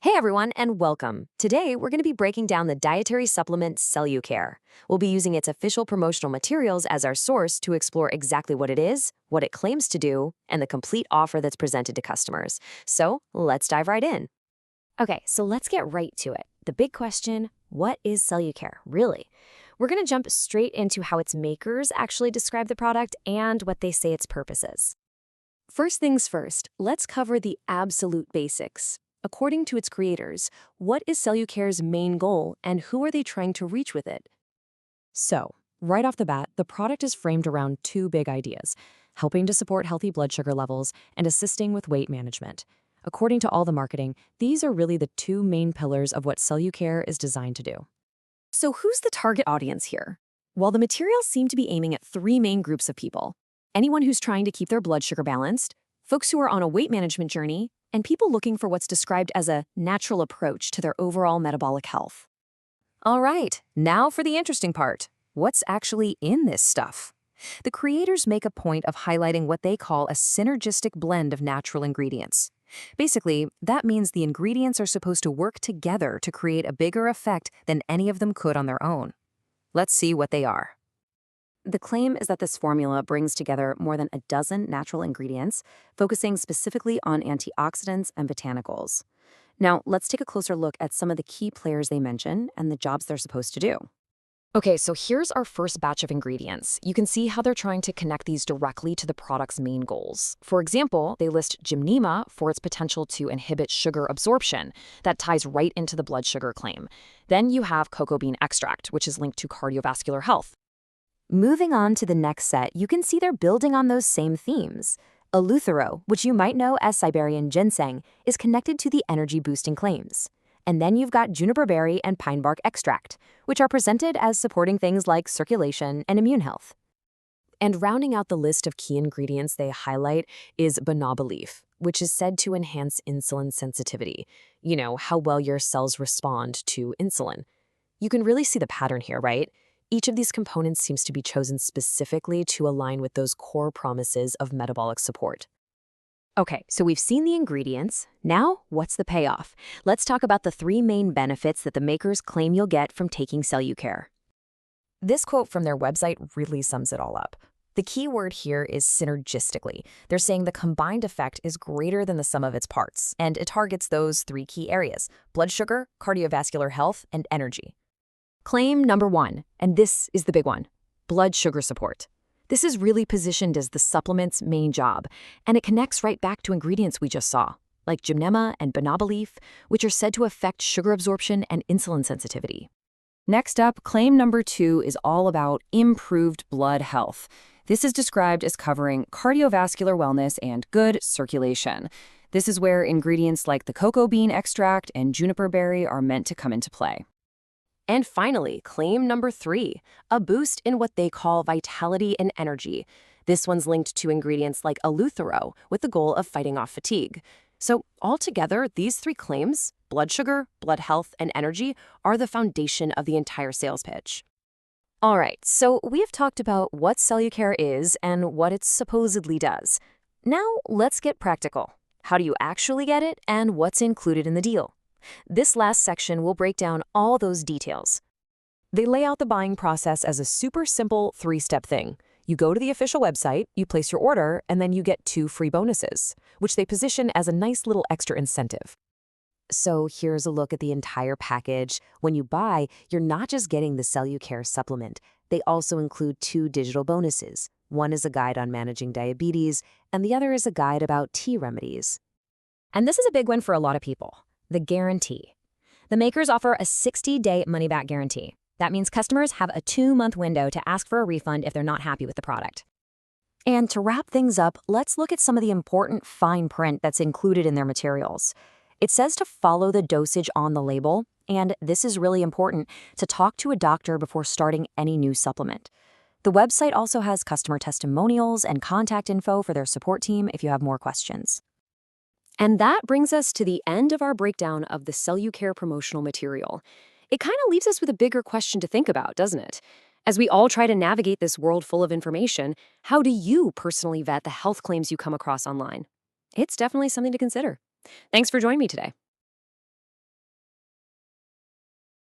Hey everyone, and welcome. Today, we're going to be breaking down the dietary supplement CelluCare. We'll be using its official promotional materials as our source to explore exactly what it is, what it claims to do, and the complete offer that's presented to customers. So, let's dive right in. Okay, so let's get right to it. The big question, what is CelluCare, really? We're going to jump straight into how its makers actually describe the product and what they say its purpose is. First things first, let's cover the absolute basics. According to its creators, what is CelluCare's main goal and who are they trying to reach with it? So, right off the bat, the product is framed around two big ideas: helping to support healthy blood sugar levels and assisting with weight management. According to all the marketing, these are really the two main pillars of what CelluCare is designed to do. So, who's the target audience here? Well, the materials seem to be aiming at three main groups of people: anyone who's trying to keep their blood sugar balanced, folks who are on a weight management journey, and people looking for what's described as a natural approach to their overall metabolic health. All right, now for the interesting part. What's actually in this stuff? The creators make a point of highlighting what they call a synergistic blend of natural ingredients. Basically, that means the ingredients are supposed to work together to create a bigger effect than any of them could on their own. Let's see what they are. The claim is that this formula brings together more than a dozen natural ingredients, focusing specifically on antioxidants and botanicals. Now, let's take a closer look at some of the key players they mention and the jobs they're supposed to do. Okay, so here's our first batch of ingredients. You can see how they're trying to connect these directly to the product's main goals. For example, they list gymnema for its potential to inhibit sugar absorption. That ties right into the blood sugar claim. Then you have cocoa bean extract, which is linked to cardiovascular health. Moving on to the next set, you can see they're building on those same themes. Eleuthero, which you might know as Siberian ginseng, is connected to the energy-boosting claims. And then you've got juniper berry and pine bark extract, which are presented as supporting things like circulation and immune health. And rounding out the list of key ingredients they highlight is banana leaf, which is said to enhance insulin sensitivity. You know, how well your cells respond to insulin. You can really see the pattern here, right? Each of these components seems to be chosen specifically to align with those core promises of metabolic support. Okay, so we've seen the ingredients. Now, what's the payoff? Let's talk about the three main benefits that the makers claim you'll get from taking CelluCare. This quote from their website really sums it all up. The key word here is synergistically. They're saying the combined effect is greater than the sum of its parts, and it targets those three key areas: blood sugar, cardiovascular health, and energy. Claim number one, and this is the big one: blood sugar support. This is really positioned as the supplement's main job, and it connects right back to ingredients we just saw, like gymnema and banana leaf, which are said to affect sugar absorption and insulin sensitivity. Next up, claim number two is all about improved blood health. This is described as covering cardiovascular wellness and good circulation. This is where ingredients like the cocoa bean extract and juniper berry are meant to come into play. And finally, claim number three, a boost in what they call vitality and energy. This one's linked to ingredients like eleuthero with the goal of fighting off fatigue. So altogether, these three claims, blood sugar, blood health, and energy, are the foundation of the entire sales pitch. All right, so we have talked about what CelluCare is and what it supposedly does. Now let's get practical. How do you actually get it, and what's included in the deal? This last section will break down all those details. They lay out the buying process as a super simple three-step thing. You go to the official website, you place your order, and then you get 2 free bonuses, which they position as a nice little extra incentive. So here's a look at the entire package. When you buy, you're not just getting the CelluCare supplement. They also include 2 digital bonuses. One is a guide on managing diabetes, and the other is a guide about tea remedies. And this is a big one for a lot of people: the guarantee. The makers offer a 60-day money-back guarantee. That means customers have a 2-month window to ask for a refund if they're not happy with the product. And to wrap things up, let's look at some of the important fine print that's included in their materials. It says to follow the dosage on the label, and this is really important, to talk to a doctor before starting any new supplement. The website also has customer testimonials and contact info for their support team if you have more questions. And that brings us to the end of our breakdown of the CelluCare promotional material. It kind of leaves us with a bigger question to think about, doesn't it? As we all try to navigate this world full of information, how do you personally vet the health claims you come across online? It's definitely something to consider. Thanks for joining me today.